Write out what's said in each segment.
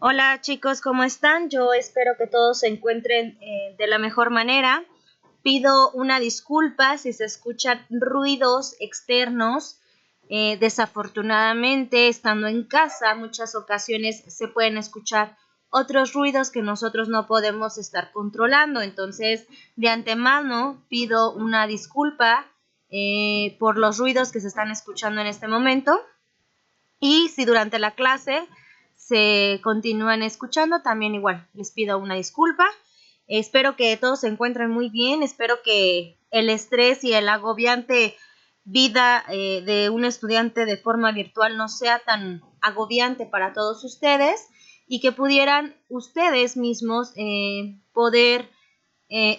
Hola chicos, ¿cómo están? Yo espero que todos se encuentren de la mejor manera. Pido una disculpa si se escuchan ruidos externos. Desafortunadamente, estando en casa, muchas ocasiones se pueden escuchar otros ruidos que nosotros no podemos estar controlando. Entonces, de antemano, pido una disculpa por los ruidos que se están escuchando en este momento. Y si durante la clase se continúan escuchando, también igual les pido una disculpa. Espero que todos se encuentren muy bien, espero que el estrés y el agobiante vida de un estudiante de forma virtual no sea tan agobiante para todos ustedes y que pudieran ustedes mismos poder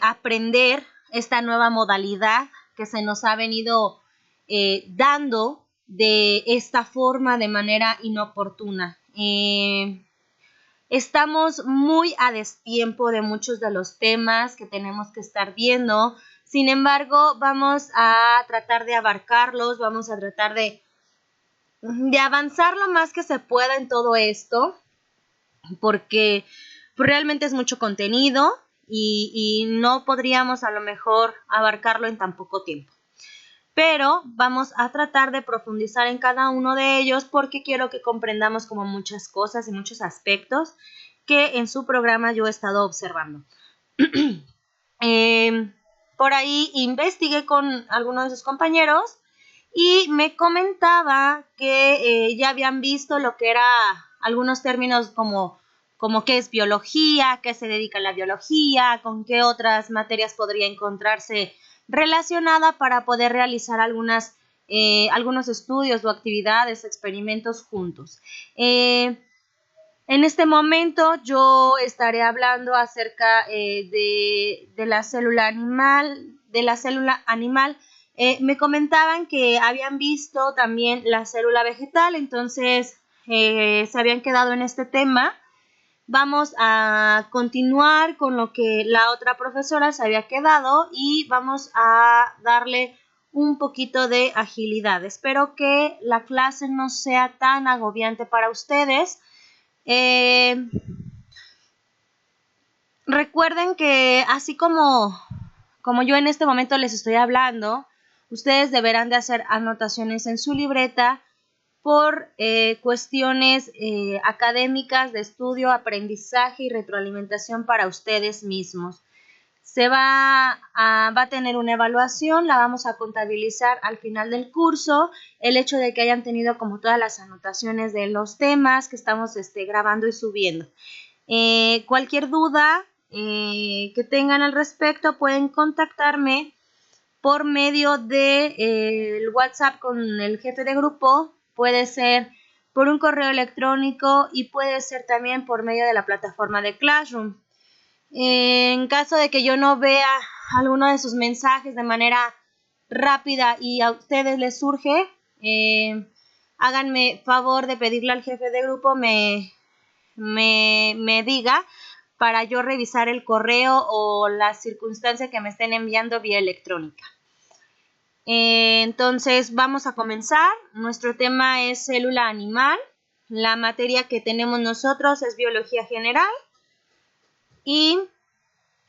aprender esta nueva modalidad que se nos ha venido dando de esta forma de manera inoportuna. Estamos muy a destiempo de muchos de los temas que tenemos que estar viendo. Sin embargo, vamos a tratar de abarcarlos, vamos a tratar de avanzar lo más que se pueda en todo esto, porque realmente es mucho contenido y no podríamos a lo mejor abarcarlo en tan poco tiempo. Pero vamos a tratar de profundizar en cada uno de ellos porque quiero que comprendamos como muchas cosas y muchos aspectos que en su programa yo he estado observando. Por ahí investigué con algunos de sus compañeros y me comentaba que ya habían visto lo que era algunos términos como qué es biología, qué se dedica a la biología, con qué otras materias podría encontrarse relacionada para poder realizar algunos estudios o actividades, experimentos juntos. En este momento yo estaré hablando acerca de la célula animal. Me comentaban que habían visto también la célula vegetal, entonces se habían quedado en este tema. Vamos a continuar con lo que la otra profesora se había quedado y vamos a darle un poquito de agilidad. Espero que la clase no sea tan agobiante para ustedes. Recuerden que así como yo en este momento les estoy hablando, ustedes deberán de hacer anotaciones en su libreta por cuestiones académicas de estudio, aprendizaje y retroalimentación para ustedes mismos. Va a tener una evaluación, la vamos a contabilizar al final del curso. El hecho de que hayan tenido como todas las anotaciones de los temas que estamos grabando y subiendo. Cualquier duda que tengan al respecto pueden contactarme por medio de el WhatsApp con el jefe de grupo, puede ser por un correo electrónico y puede ser también por medio de la plataforma de Classroom. En caso de que yo no vea alguno de sus mensajes de manera rápida y a ustedes les surge, háganme favor de pedirle al jefe de grupo me diga para yo revisar el correo o la circunstancia que me estén enviando vía electrónica. Entonces vamos a comenzar. Nuestro tema es célula animal. La materia que tenemos nosotros es biología general y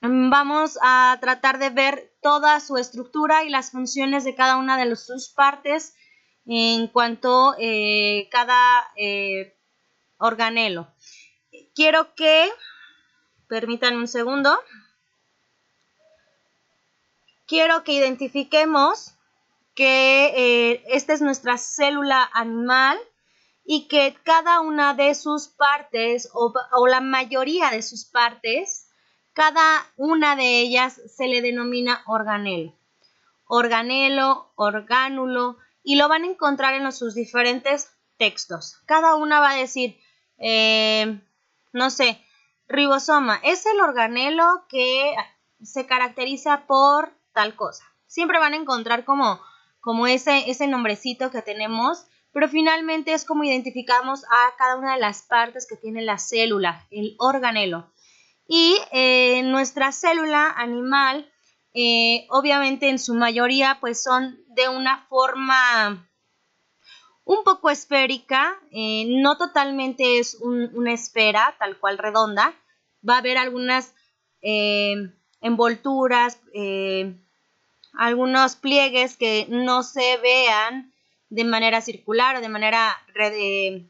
vamos a tratar de ver toda su estructura y las funciones de cada una de sus partes en cuanto a cada organelo. Quiero que, permítanme un segundo, quiero que identifiquemos que esta es nuestra célula animal y que cada una de sus partes o la mayoría de sus partes, cada una de ellas se le denomina organelo. Organelo, orgánulo, y lo van a encontrar en sus diferentes textos. Cada una va a decir, no sé, ribosoma, es el organelo que se caracteriza por tal cosa. Siempre van a encontrar como ese nombrecito que tenemos, pero finalmente es como identificamos a cada una de las partes que tiene la célula, el organelo. Y nuestra célula animal, obviamente en su mayoría, pues son de una forma un poco esférica, no totalmente es una esfera tal cual redonda, va a haber algunas envolturas, algunos pliegues que no se vean de manera circular o de manera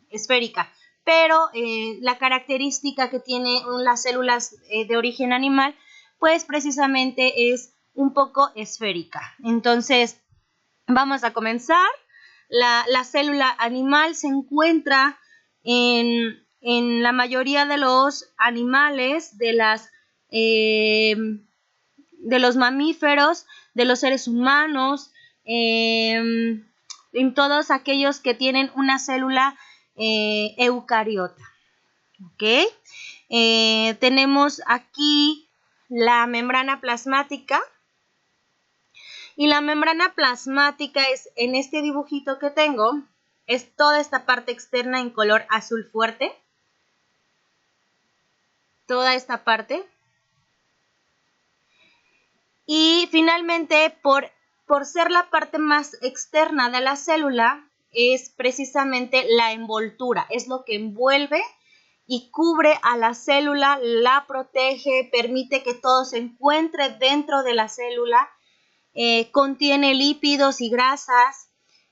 esférica, pero la característica que tienen las células de origen animal, pues precisamente es un poco esférica. Entonces, vamos a comenzar. La célula animal se encuentra en la mayoría de los animales, de los mamíferos, de los seres humanos, en todos aquellos que tienen una célula eucariota. ¿Ok? Tenemos aquí la membrana plasmática. Y la membrana plasmática es, en este dibujito que tengo, es toda esta parte externa en color azul fuerte. Toda esta parte. Y finalmente, por ser la parte más externa de la célula, es precisamente la envoltura. Es lo que envuelve y cubre a la célula, la protege, permite que todo se encuentre dentro de la célula. Contiene lípidos y grasas.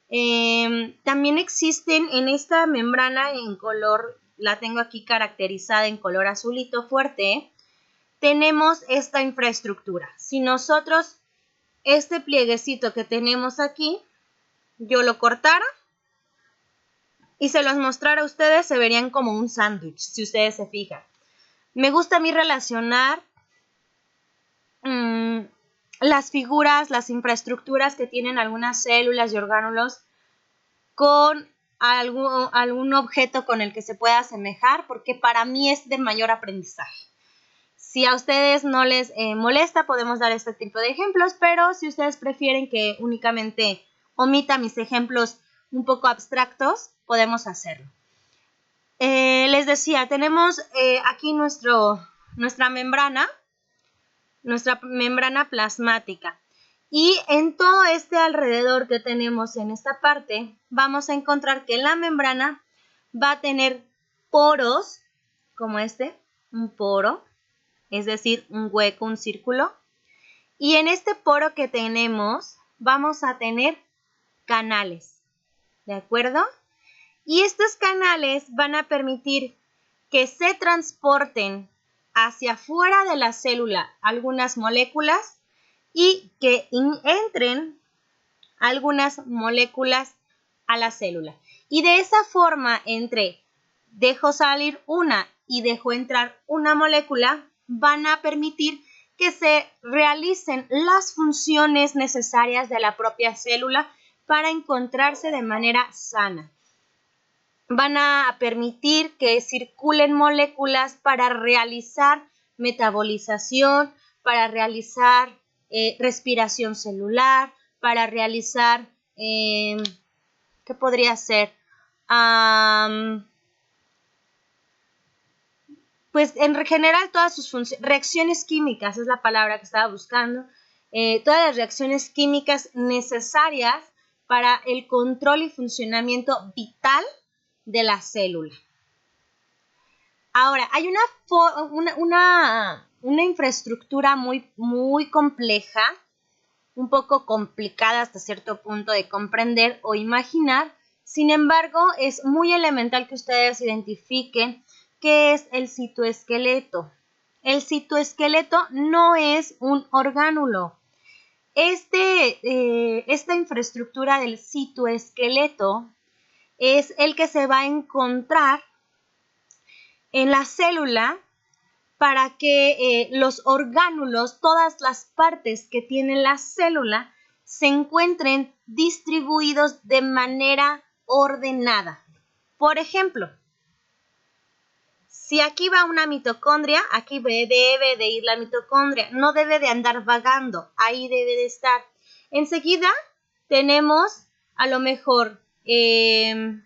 También existen en esta membrana en color, la tengo aquí caracterizada en color azulito fuerte, tenemos esta infraestructura. Si nosotros este plieguecito que tenemos aquí, yo lo cortara y se los mostrara a ustedes, se verían como un sándwich, si ustedes se fijan. Me gusta a mí relacionar las figuras, las infraestructuras que tienen algunas células y orgánulos con algún objeto con el que se pueda asemejar, porque para mí es de mayor aprendizaje. Si a ustedes no les molesta, podemos dar este tipo de ejemplos, pero si ustedes prefieren que únicamente omita mis ejemplos un poco abstractos, podemos hacerlo. Les decía, tenemos aquí nuestra membrana plasmática. Y en todo este alrededor que tenemos en esta parte, vamos a encontrar que la membrana va a tener poros, como este, un poro, es decir, un hueco, un círculo. Y en este poro que tenemos, vamos a tener canales, ¿de acuerdo? Y estos canales van a permitir que se transporten hacia afuera de la célula algunas moléculas y que entren algunas moléculas a la célula. Y de esa forma, dejo salir una y dejo entrar una molécula, van a permitir que se realicen las funciones necesarias de la propia célula para encontrarse de manera sana. Van a permitir que circulen moléculas para realizar metabolización, para realizar respiración celular, para realizar, ¿qué podría ser? Pues en general todas sus funciones, reacciones químicas es la palabra que estaba buscando, todas las reacciones químicas necesarias para el control y funcionamiento vital de la célula. Ahora, hay una infraestructura muy compleja, un poco complicada hasta cierto punto de comprender o imaginar. Sin embargo, es muy elemental que ustedes identifiquen qué es el citoesqueleto. El citoesqueleto no es un orgánulo. Esta infraestructura del citoesqueleto es el que se va a encontrar en la célula para que los orgánulos, todas las partes que tiene la célula, se encuentren distribuidos de manera ordenada. Por ejemplo, si aquí va una mitocondria, aquí debe de ir la mitocondria, no debe de andar vagando, ahí debe de estar. Enseguida tenemos a lo mejor el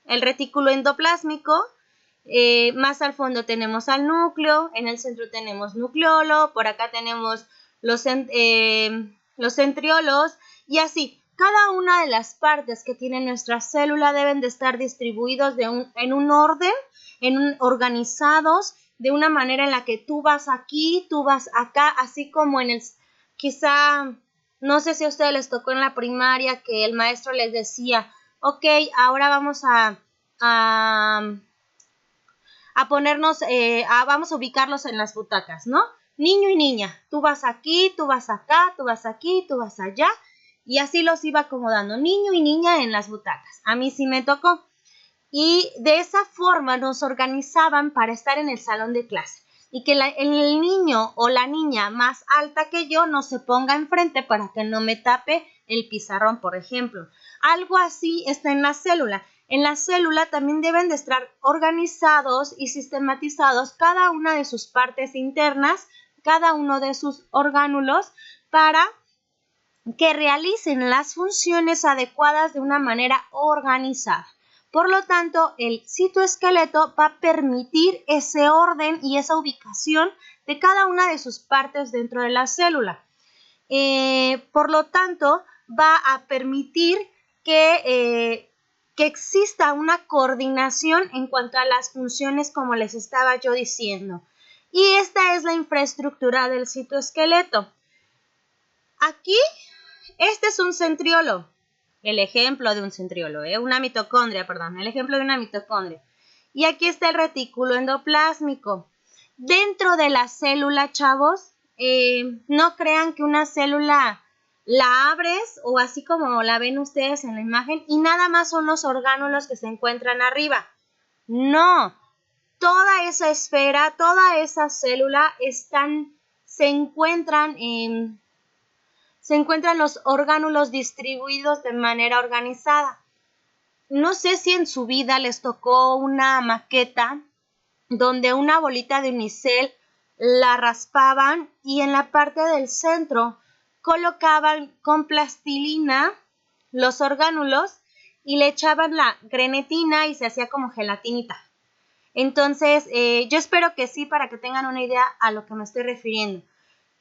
retículo endoplásmico, más al fondo tenemos al núcleo, en el centro tenemos nucleolo, por acá tenemos los centriolos y así. cada una de las partes que tiene nuestra célula deben de estar distribuidos en un orden, organizados, de una manera en la que tú vas aquí, tú vas acá, así como quizá, no sé si a ustedes les tocó en la primaria que el maestro les decía, ok, ahora vamos a ponernos, vamos a ubicarlos en las butacas, ¿no? Niño y niña, tú vas aquí, tú vas acá, tú vas aquí, tú vas allá, y así los iba acomodando, niño y niña en las butacas. A mí sí me tocó. Y de esa forma nos organizaban para estar en el salón de clase. Y que el niño o la niña más alta que yo no se ponga enfrente para que no me tape el pizarrón, por ejemplo. Algo así está en la célula. En la célula también deben de estar organizados y sistematizados cada una de sus partes internas, cada uno de sus orgánulos, para que realicen las funciones adecuadas de una manera organizada. Por lo tanto, el citoesqueleto va a permitir ese orden y esa ubicación de cada una de sus partes dentro de la célula. Por lo tanto, va a permitir que exista una coordinación en cuanto a las funciones, como les estaba yo diciendo. Y esta es la infraestructura del citoesqueleto. Aquí, este es un centriolo. El ejemplo de un centriolo, una mitocondria, perdón, el ejemplo de una mitocondria. Y aquí está el retículo endoplásmico. Dentro de la célula, chavos, no crean que una célula la abres o así como la ven ustedes en la imagen y nada más son los orgánulos que se encuentran arriba. No, toda esa esfera, toda esa célula se encuentran los orgánulos distribuidos de manera organizada. No sé si en su vida les tocó una maqueta donde una bolita de unicel la raspaban y en la parte del centro colocaban con plastilina los orgánulos y le echaban la grenetina y se hacía como gelatinita. Entonces, yo espero que sí, para que tengan una idea a lo que me estoy refiriendo.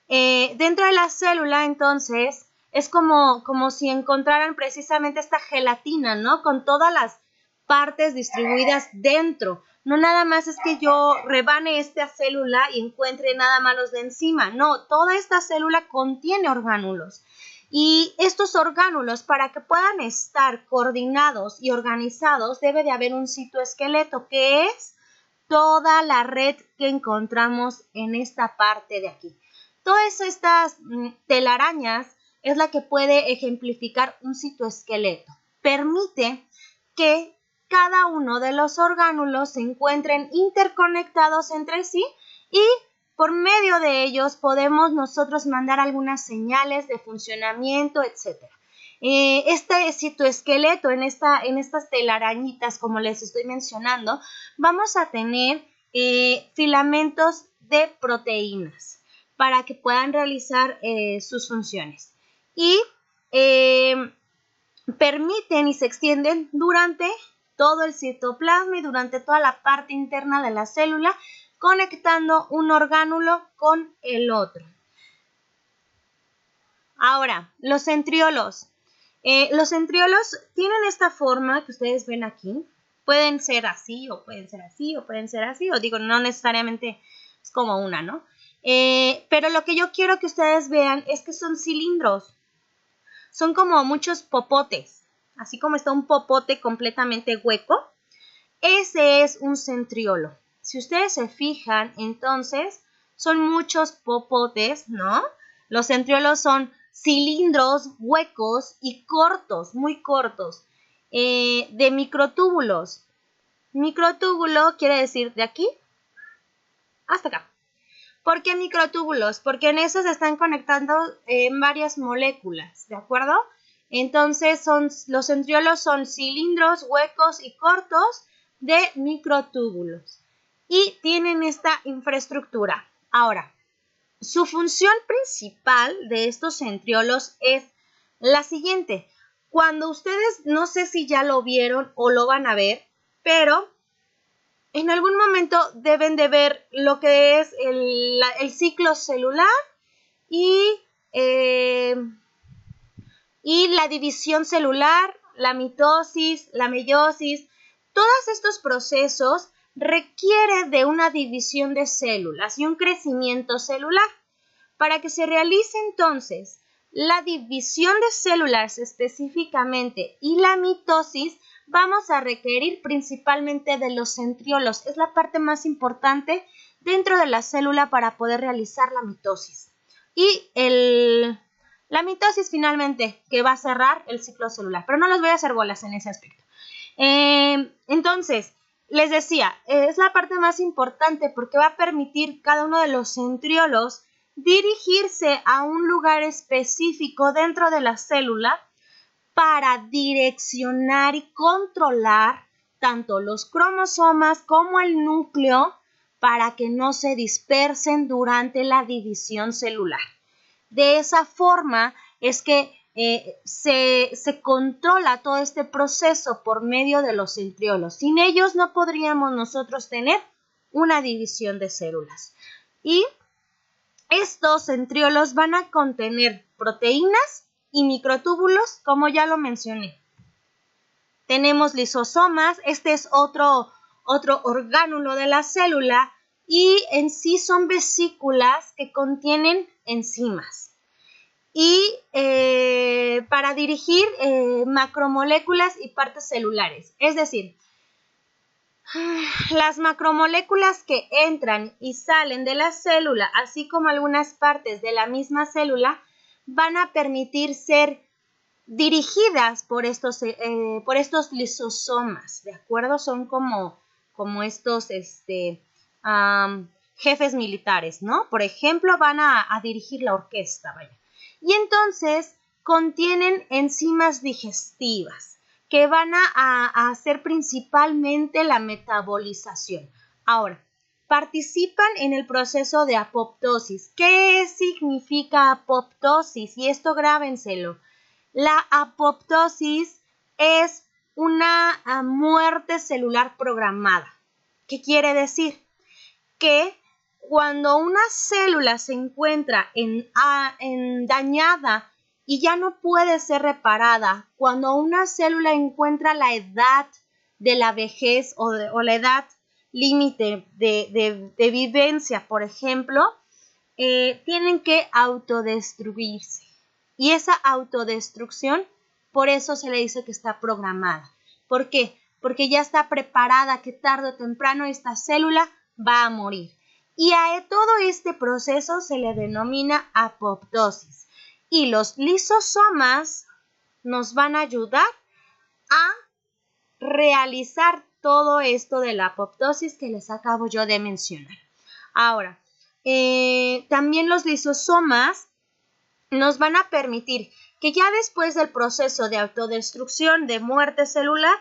Dentro de la célula, entonces, es como si encontraran precisamente esta gelatina, ¿no? Con todas las partes distribuidas dentro. No nada más es que yo rebane esta célula y encuentre nada más los de encima. No, toda esta célula contiene orgánulos. Y estos orgánulos, para que puedan estar coordinados y organizados, debe de haber un citoesqueleto, que es toda la red que encontramos en esta parte de aquí. Todas estas telarañas es la que puede ejemplificar un citoesqueleto. Permite que cada uno de los orgánulos se encuentren interconectados entre sí y por medio de ellos podemos nosotros mandar algunas señales de funcionamiento, etc. Este citoesqueleto en estas telarañitas, como les estoy mencionando, vamos a tener filamentos de proteínas para que puedan realizar sus funciones. Y permiten y se extienden durante todo el citoplasma y durante toda la parte interna de la célula, conectando un orgánulo con el otro. Ahora, los centriolos. Los centriolos tienen esta forma que ustedes ven aquí. Pueden ser así, o pueden ser así, o pueden ser así, o digo, no necesariamente es como una, ¿no? Pero lo que yo quiero que ustedes vean es que son cilindros. Son como muchos popotes. Así como está un popote completamente hueco, ese es un centriolo. Si ustedes se fijan, entonces, son muchos popotes, ¿no? Los centriolos son cilindros huecos y cortos, muy cortos, de microtúbulos. Microtúbulo quiere decir de aquí hasta acá. ¿Por qué microtúbulos? Porque en esos se están conectando varias moléculas, ¿de acuerdo? Entonces, los centriolos son cilindros huecos y cortos de microtúbulos y tienen esta infraestructura. Ahora, su función principal de estos centriolos es la siguiente. Cuando ustedes, no sé si ya lo vieron o lo van a ver, pero en algún momento deben de ver lo que es el ciclo celular y Y la división celular, la mitosis, la meiosis, todos estos procesos requieren de una división de células y un crecimiento celular. Para que se realice entonces la división de células específicamente y la mitosis, vamos a requerir principalmente de los centriolos. Es la parte más importante dentro de la célula para poder realizar la mitosis. Y la mitosis finalmente que va a cerrar el ciclo celular. Pero no les voy a hacer bolas en ese aspecto. Entonces, les decía, es la parte más importante porque va a permitir cada uno de los centriolos dirigirse a un lugar específico dentro de la célula para direccionar y controlar tanto los cromosomas como el núcleo para que no se dispersen durante la división celular. De esa forma es que se controla todo este proceso por medio de los centriolos. Sin ellos no podríamos nosotros tener una división de células. Y estos centriolos van a contener proteínas y microtúbulos, como ya lo mencioné. Tenemos lisosomas, este es otro orgánulo de la célula y en sí son vesículas que contienen enzimas. Y para dirigir macromoléculas y partes celulares, es decir, las macromoléculas que entran y salen de la célula, así como algunas partes de la misma célula, van a permitir ser dirigidas por estos lisosomas, ¿de acuerdo? Son como estos jefes militares, ¿no? Por ejemplo, van a dirigir la orquesta, vaya. Y entonces contienen enzimas digestivas que van a hacer principalmente la metabolización. Ahora, participan en el proceso de apoptosis. ¿Qué significa apoptosis? Y esto grábenselo. La apoptosis es una muerte celular programada. ¿Qué quiere decir? Que cuando una célula se encuentra dañada y ya no puede ser reparada, cuando una célula encuentra la edad de la vejez o la edad límite de vivencia, por ejemplo, tienen que autodestruirse. Y esa autodestrucción, por eso se le dice que está programada. ¿Por qué? Porque ya está preparada que tarde o temprano esta célula va a morir. Y a todo este proceso se le denomina apoptosis. Y los lisosomas nos van a ayudar a realizar todo esto de la apoptosis que les acabo yo de mencionar. Ahora, también los lisosomas nos van a permitir que ya después del proceso de autodestrucción, de muerte celular,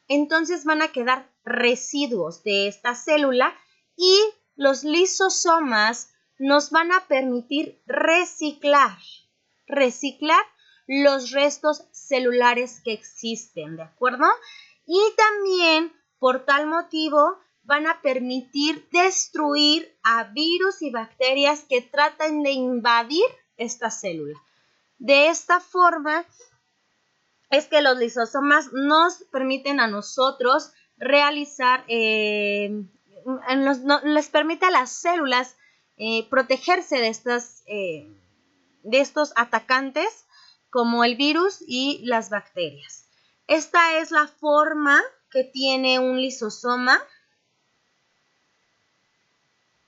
entonces van a quedar residuos de esta célula y los lisosomas nos van a permitir reciclar los restos celulares que existen, ¿de acuerdo? Y también, por tal motivo, van a permitir destruir a virus y bacterias que tratan de invadir esta célula. De esta forma es que los lisosomas nos permiten a nosotros realizar, les permite a las células protegerse de estos atacantes como el virus y las bacterias. Esta es la forma que tiene un lisosoma.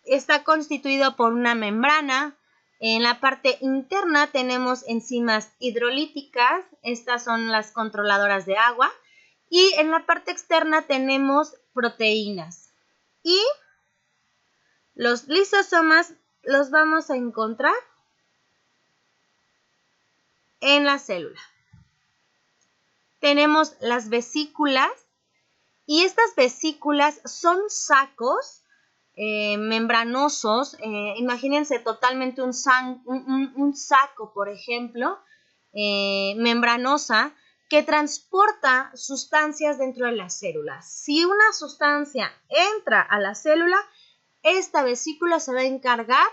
Está constituido por una membrana. En la parte interna tenemos enzimas hidrolíticas, estas son las controladoras de agua, y en la parte externa tenemos proteínas. Y los lisosomas los vamos a encontrar en la célula. Tenemos las vesículas, y estas vesículas son sacos membranosos, imagínense totalmente un saco, por ejemplo, membranosa, que transporta sustancias dentro de las células. Si una sustancia entra a la célula, esta vesícula se va a encargar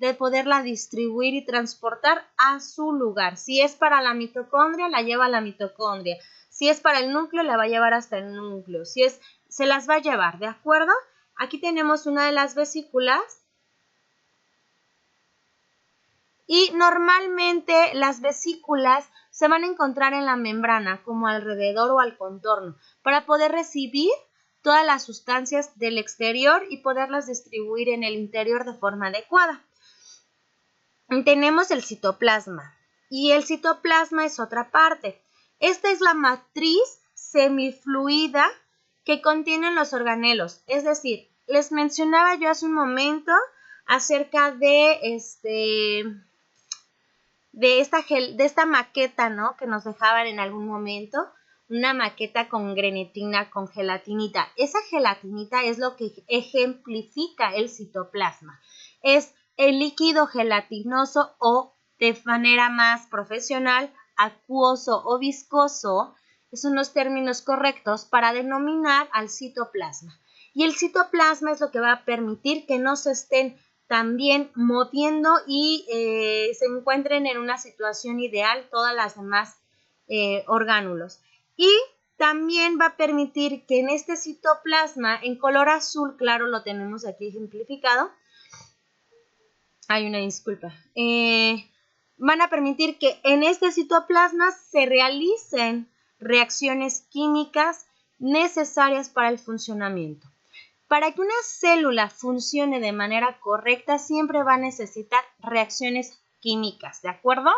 de poderla distribuir y transportar a su lugar. Si es para la mitocondria, la lleva a la mitocondria. Si es para el núcleo, la va a llevar hasta el núcleo. Se las va a llevar, ¿de acuerdo? Aquí tenemos una de las vesículas. Y normalmente las vesículas se van a encontrar en la membrana, como alrededor o al contorno, para poder recibir todas las sustancias del exterior y poderlas distribuir en el interior de forma adecuada. Tenemos el citoplasma, y el citoplasma es otra parte. Esta es la matriz semifluida que contienen los organelos. Es decir, les mencionaba yo hace un momento acerca de esta maqueta, ¿no? Que nos dejaban en algún momento, una maqueta con grenetina, con gelatinita. Esa gelatinita es lo que ejemplifica el citoplasma. Es el líquido gelatinoso o, de manera más profesional, acuoso o viscoso. Son los términos correctos para denominar al citoplasma. Y el citoplasma es lo que va a permitir que no se estén también moviendo y se encuentren en una situación ideal todas las demás orgánulos. Y también va a permitir que en este citoplasma, en color azul, claro, lo tenemos aquí ejemplificado. Hay una disculpa. Van a permitir que en este citoplasma se realicen reacciones químicas necesarias para el funcionamiento. Para que una célula funcione de manera correcta, siempre va a necesitar reacciones químicas, ¿de acuerdo?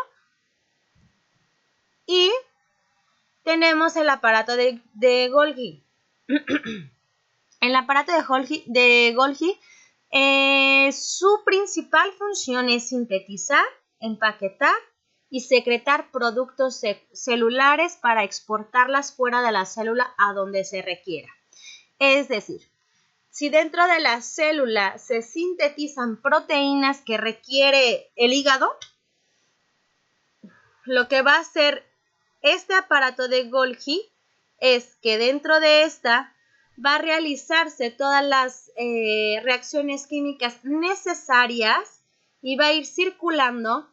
Y tenemos el aparato de Golgi. El aparato de Golgi, su principal función es sintetizar, empaquetar y secretar productos celulares para exportarlas fuera de la célula a donde se requiera. Es decir, si dentro de la célula se sintetizan proteínas que requiere el hígado, lo que va a hacer este aparato de Golgi es que dentro de esta va a realizarse todas las reacciones químicas necesarias y va a ir circulando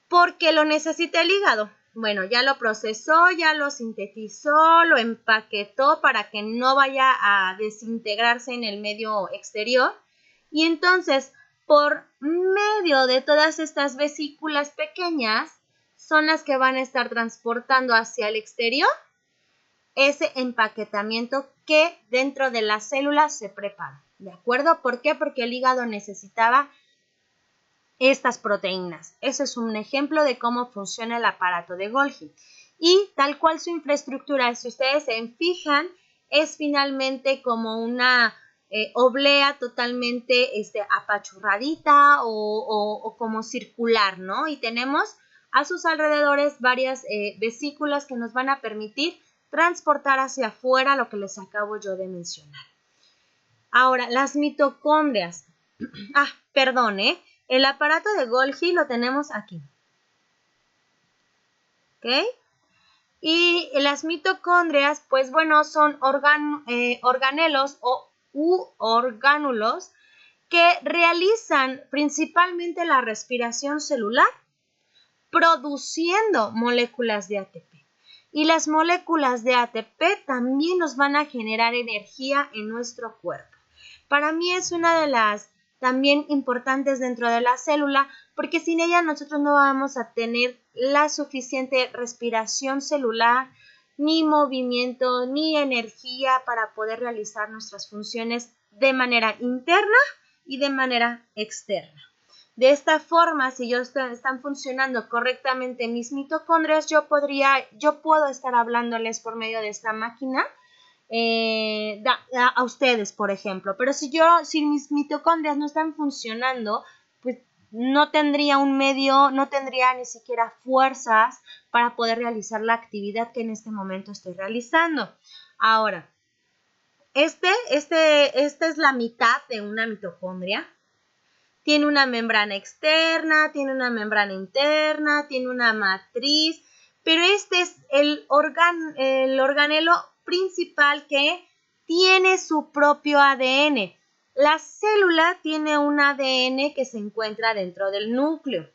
porque lo necesita el hígado. Bueno, ya lo procesó, ya lo sintetizó, lo empaquetó para que no vaya a desintegrarse en el medio exterior. Y entonces, por medio de todas estas vesículas pequeñas, son las que van a estar transportando hacia el exterior ese empaquetamiento que dentro de la célula se prepara. ¿De acuerdo? ¿Por qué? Porque el hígado necesitaba estas proteínas. Ese es un ejemplo de cómo funciona el aparato de Golgi. Y tal cual su infraestructura, si ustedes se fijan, es finalmente como una oblea totalmente apachurradita o como circular, ¿no? Y tenemos a sus alrededores varias vesículas que nos van a permitir transportar hacia afuera lo que les acabo yo de mencionar. Ahora, las mitocondrias. El aparato de Golgi lo tenemos aquí. ¿Ok? Y las mitocondrias, pues bueno, son organelos u orgánulos que realizan principalmente la respiración celular produciendo moléculas de ATP. Y las moléculas de ATP también nos van a generar energía en nuestro cuerpo. Para mí es una de las también importantes dentro de la célula, porque sin ella nosotros no vamos a tener la suficiente respiración celular, ni movimiento, ni energía para poder realizar nuestras funciones de manera interna y de manera externa. De esta forma, si están funcionando correctamente mis mitocondrias, yo puedo estar hablándoles por medio de esta máquina a ustedes, por ejemplo. Pero si mis mitocondrias no están funcionando, pues no tendría un medio, no tendría ni siquiera fuerzas para poder realizar la actividad que en este momento estoy realizando. Ahora, esta es la mitad de una mitocondria. Tiene una membrana externa, tiene una membrana interna, tiene una matriz, pero este es el organelo principal que tiene su propio ADN. La célula tiene un ADN que se encuentra dentro del núcleo.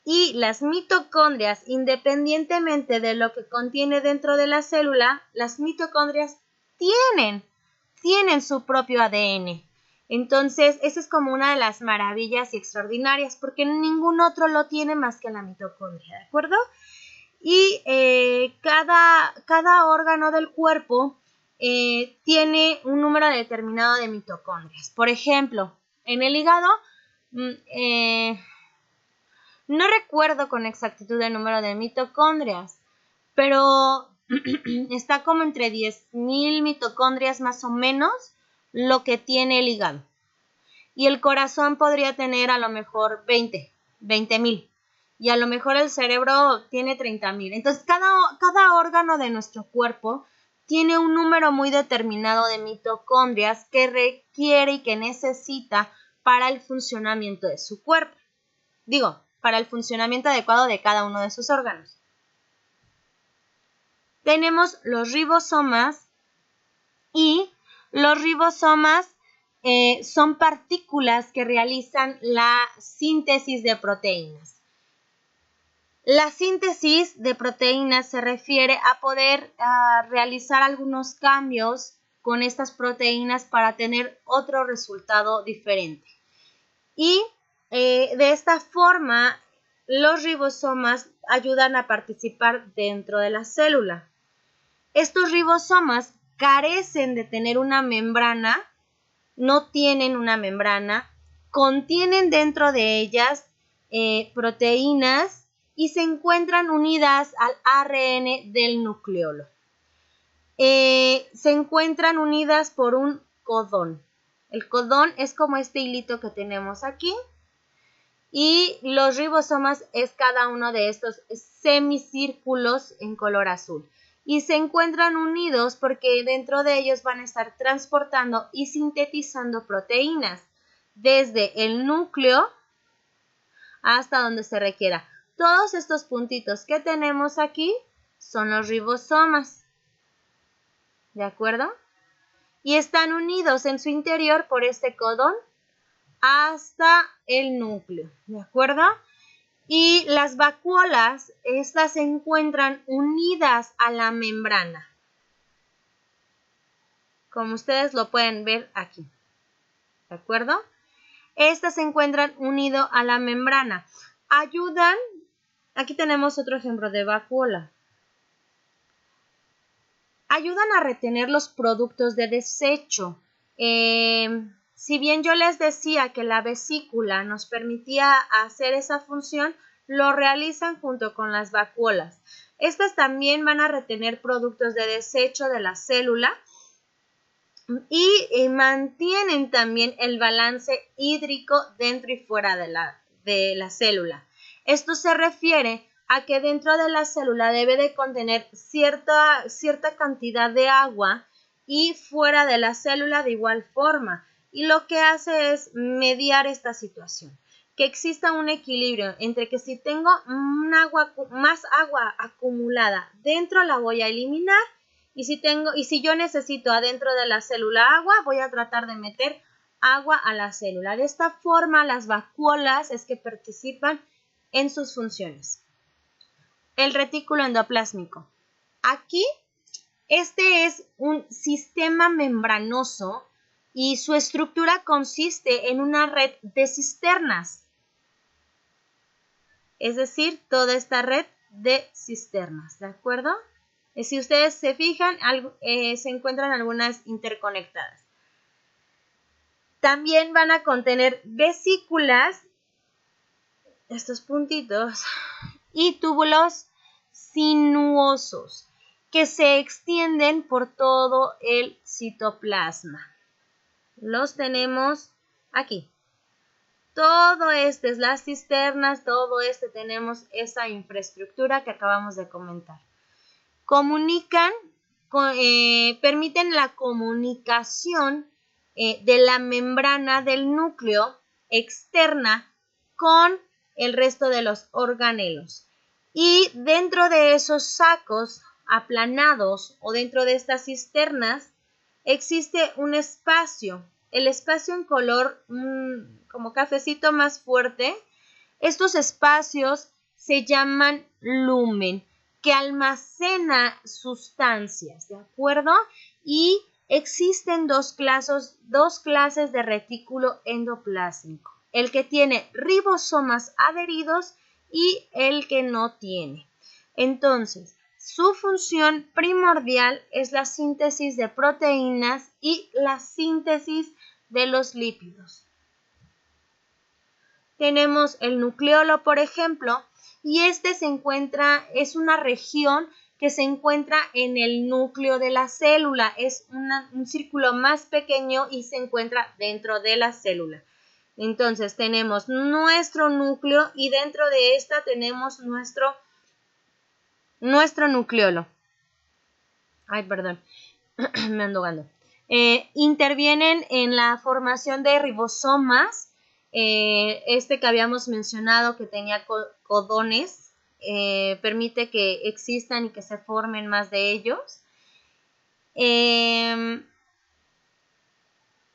Y las mitocondrias, independientemente de lo que contiene dentro de la célula, las mitocondrias tienen su propio ADN. Entonces, esa es como una de las maravillas y extraordinarias, porque ningún otro lo tiene más que la mitocondria, ¿de acuerdo? Y cada órgano del cuerpo tiene un número determinado de mitocondrias. Por ejemplo, en el hígado, no recuerdo con exactitud el número de mitocondrias, pero está como entre 10,000 mitocondrias más o menos lo que tiene el hígado. Y el corazón podría tener a lo mejor 20,000. Y a lo mejor el cerebro tiene 30,000. Entonces, cada órgano de nuestro cuerpo tiene un número muy determinado de mitocondrias que requiere y que necesita para el funcionamiento de su cuerpo. Digo, para el funcionamiento adecuado de cada uno de sus órganos. Tenemos los ribosomas y los ribosomas son partículas que realizan la síntesis de proteínas. La síntesis de proteínas se refiere a poder realizar algunos cambios con estas proteínas para tener otro resultado diferente. Y de esta forma, los ribosomas ayudan a participar dentro de la célula. Estos ribosomas carecen de tener una membrana, no tienen una membrana, contienen dentro de ellas proteínas y se encuentran unidas al ARN del nucleolo. Se encuentran unidas por un codón. El codón es como este hilito que tenemos aquí. Y los ribosomas es cada uno de estos semicírculos en color azul. Y se encuentran unidos porque dentro de ellos van a estar transportando y sintetizando proteínas desde el núcleo hasta donde se requiera. Todos estos puntitos que tenemos aquí son los ribosomas. ¿De acuerdo? Y están unidos en su interior por este codón hasta el núcleo, ¿de acuerdo? Y las vacuolas, estas se encuentran unidas a la membrana, como ustedes lo pueden ver aquí, ¿de acuerdo? Estas se encuentran unidas a la membrana. Ayudan, aquí tenemos otro ejemplo de vacuola. Ayudan a retener los productos de desecho. Si bien yo les decía que la vesícula nos permitía hacer esa función, lo realizan junto con las vacuolas. Estas también van a retener productos de desecho de la célula y mantienen también el balance hídrico dentro y fuera de la célula. Esto se refiere a que dentro de la célula debe de contener cierta cantidad de agua y fuera de la célula de igual forma. Y lo que hace es mediar esta situación, que exista un equilibrio entre que si tengo más agua acumulada dentro la voy a eliminar y si yo necesito adentro de la célula agua, voy a tratar de meter agua a la célula. De esta forma las vacuolas es que participan en sus funciones. El retículo endoplásmico. Aquí, este es un sistema membranoso y su estructura consiste en una red de cisternas. Es decir, toda esta red de cisternas, ¿de acuerdo? Si ustedes se fijan, se encuentran algunas interconectadas. También van a contener vesículas, estos puntitos, y túbulos sinuosos que se extienden por todo el citoplasma. Los tenemos aquí. Todo este es las cisternas, todo este tenemos esa infraestructura que acabamos de comentar. Permiten la comunicación de la membrana del núcleo externa con el resto de los organelos. Y dentro de esos sacos aplanados o dentro de estas cisternas existe un espacio el espacio en color como cafecito más fuerte, estos espacios se llaman lumen, que almacena sustancias, ¿de acuerdo? Y existen dos clases de retículo endoplásmico, el que tiene ribosomas adheridos y el que no tiene. Entonces, su función primordial es la síntesis de proteínas y la síntesis de los lípidos. Tenemos el nucleolo, por ejemplo, y este es una región que se encuentra en el núcleo de la célula. Es un círculo más pequeño y se encuentra dentro de la célula. Entonces tenemos nuestro núcleo y dentro de esta tenemos nuestro nucleolo. Ay, perdón, me ando ahogando. Intervienen en la formación de ribosomas. Este que habíamos mencionado que tenía codones, permite que existan y que se formen más de ellos.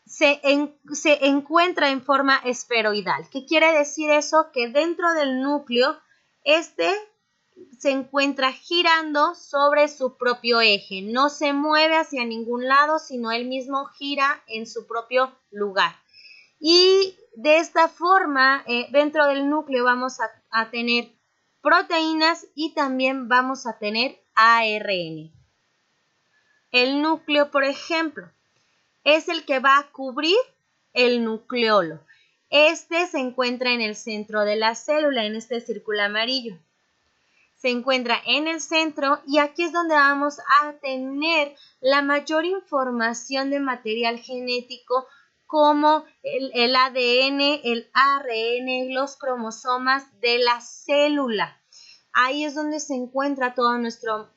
Se encuentra en forma esferoidal. ¿Qué quiere decir eso? Que dentro del núcleo, se encuentra girando sobre su propio eje. No se mueve hacia ningún lado, sino él mismo gira en su propio lugar. Y de esta forma, dentro del núcleo vamos a tener proteínas y también vamos a tener ARN. El núcleo, por ejemplo, es el que va a cubrir el nucleolo. Este se encuentra en el centro de la célula, en este círculo amarillo. Se encuentra en el centro y aquí es donde vamos a tener la mayor información de material genético como el ADN, el ARN, los cromosomas de la célula. Ahí es donde se encuentra todo nuestro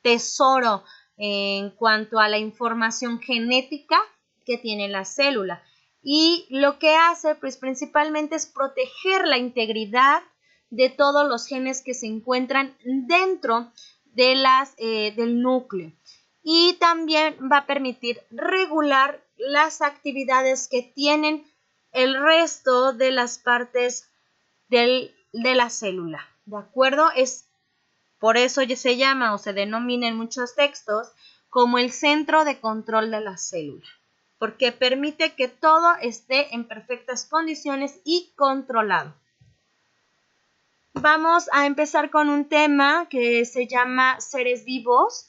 tesoro en cuanto a la información genética que tiene la célula. Y lo que hace pues principalmente es proteger la integridad de todos los genes que se encuentran dentro de del núcleo. Y también va a permitir regular las actividades que tienen el resto de las partes de la célula. ¿De acuerdo? Por eso se llama o se denomina en muchos textos como el centro de control de la célula, porque permite que todo esté en perfectas condiciones y controlado. Vamos a empezar con un tema que se llama seres vivos.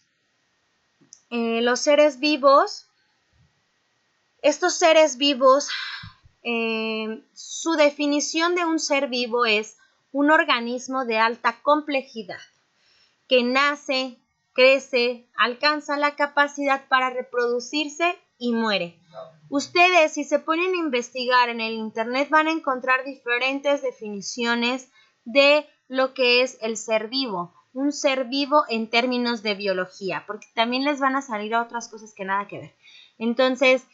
Los seres vivos, estos seres vivos, su definición de un ser vivo es un organismo de alta complejidad que nace, crece, alcanza la capacidad para reproducirse y muere. Ustedes, si se ponen a investigar en el internet, van a encontrar diferentes definiciones de lo que es el ser vivo. Un ser vivo en términos de biología, porque también les van a salir otras cosas que nada que ver. Entonces,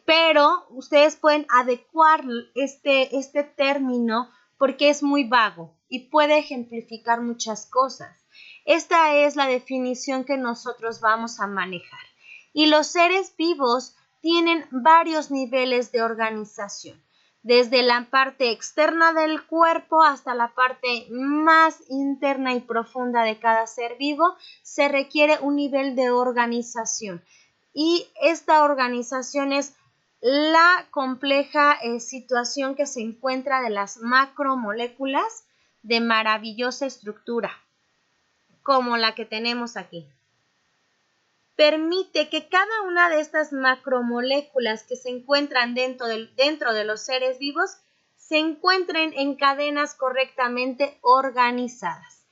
pero ustedes pueden adecuar este término porque es muy vago y puede ejemplificar muchas cosas. Esta es la definición que nosotros vamos a manejar. Y los seres vivos tienen varios niveles de organización, desde la parte externa del cuerpo hasta la parte más interna y profunda de cada ser vivo, se requiere un nivel de organización. Y esta organización es la compleja situación que se encuentra de las macromoléculas de maravillosa estructura, como la que tenemos aquí. Permite que cada una de estas macromoléculas que se encuentran dentro de los seres vivos se encuentren en cadenas correctamente organizadas.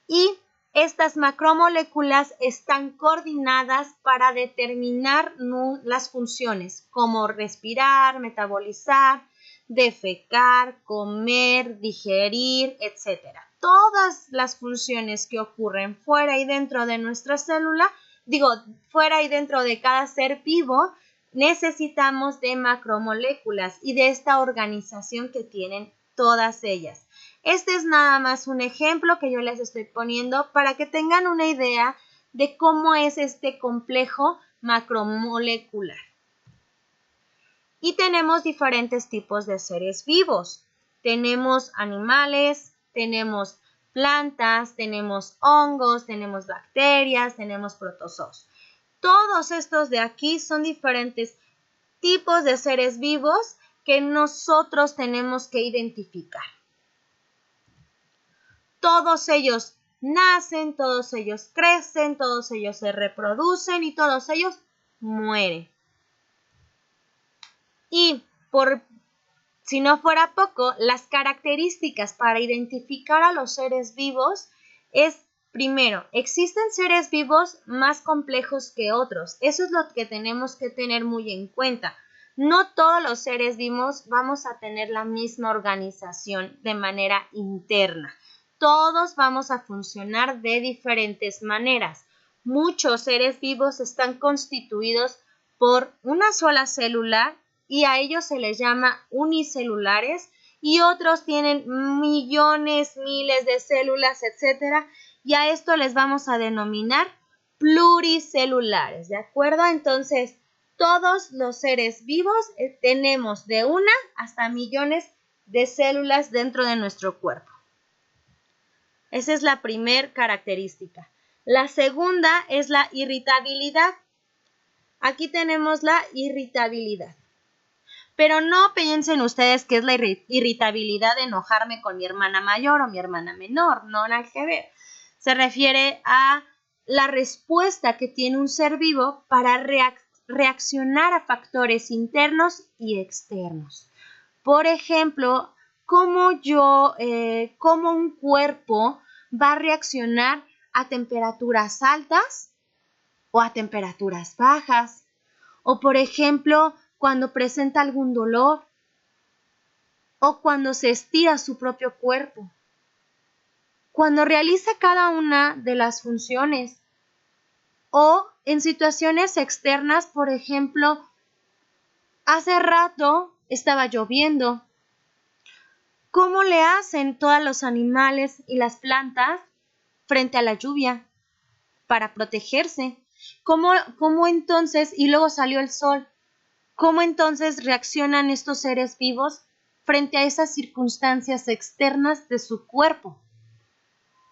Y estas macromoléculas están coordinadas para determinar las funciones como respirar, metabolizar, defecar, comer, digerir, etc. Todas las funciones que ocurren fuera y dentro de nuestra célula, fuera y dentro de cada ser vivo, necesitamos de macromoléculas y de esta organización que tienen todas ellas. Este es nada más un ejemplo que yo les estoy poniendo para que tengan una idea de cómo es este complejo macromolecular. Y tenemos diferentes tipos de seres vivos. Tenemos animales, tenemos plantas, tenemos hongos, tenemos bacterias, tenemos protozoos. Todos estos de aquí son diferentes tipos de seres vivos que nosotros tenemos que identificar. Todos ellos nacen, todos ellos crecen, todos ellos se reproducen y todos ellos mueren. Y si no fuera poco, las características para identificar a los seres vivos es, primero, existen seres vivos más complejos que otros. Eso es lo que tenemos que tener muy en cuenta. No todos los seres vivos vamos a tener la misma organización de manera interna. Todos vamos a funcionar de diferentes maneras. Muchos seres vivos están constituidos por una sola célula y a ellos se les llama unicelulares, y otros tienen millones, miles de células, etc. Y a esto les vamos a denominar pluricelulares, ¿de acuerdo? Entonces, todos los seres vivos tenemos de 1 hasta millones de células dentro de nuestro cuerpo. Esa es la primera característica. La segunda es la irritabilidad. Aquí tenemos la irritabilidad. Pero no piensen ustedes que es la irritabilidad de enojarme con mi hermana mayor o mi hermana menor, no, nada que ver. Se refiere a la respuesta que tiene un ser vivo para reaccionar a factores internos y externos. Por ejemplo, cómo un cuerpo va a reaccionar a temperaturas altas o a temperaturas bajas. O por ejemplo, cuando presenta algún dolor o cuando se estira su propio cuerpo. Cuando realiza cada una de las funciones o en situaciones externas, por ejemplo, hace rato estaba lloviendo. ¿Cómo le hacen todos los animales y las plantas frente a la lluvia para protegerse? ¿Cómo entonces, y luego salió el sol? ¿Cómo entonces reaccionan estos seres vivos frente a esas circunstancias externas de su cuerpo?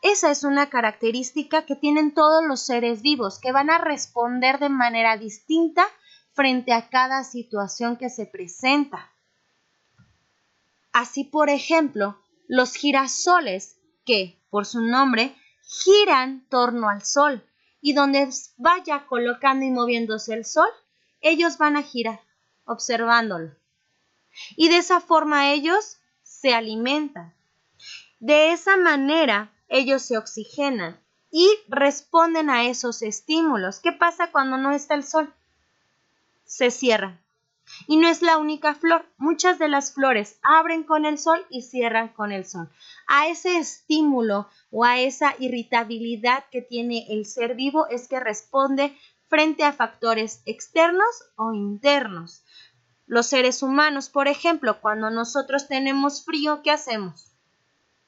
Esa es una característica que tienen todos los seres vivos, que van a responder de manera distinta frente a cada situación que se presenta. Así, por ejemplo, los girasoles, que por su nombre giran torno al sol, y donde vaya colocando y moviéndose el sol, ellos van a girar, observándolo. Y de esa forma ellos se alimentan. De esa manera ellos se oxigenan y responden a esos estímulos. ¿Qué pasa cuando no está el sol? Se cierran. Y no es la única flor. Muchas de las flores abren con el sol y cierran con el sol. A ese estímulo o a esa irritabilidad que tiene el ser vivo es que responde frente a factores externos o internos. Los seres humanos, por ejemplo, cuando nosotros tenemos frío, ¿qué hacemos?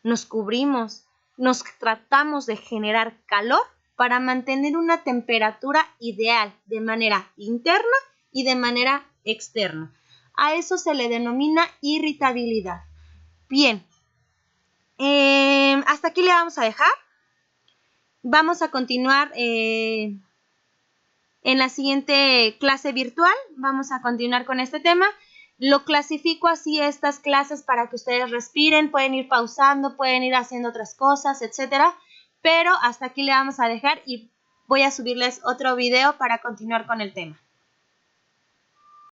Nos cubrimos, nos tratamos de generar calor para mantener una temperatura ideal de manera interna y de manera externa. A eso se le denomina irritabilidad. Bien, hasta aquí le vamos a dejar. Vamos a continuar en la siguiente clase virtual. Vamos a continuar con este tema. Lo clasifico así estas clases para que ustedes respiren, pueden ir pausando, pueden ir haciendo otras cosas, etcétera. Pero hasta aquí le vamos a dejar y voy a subirles otro video para continuar con el tema.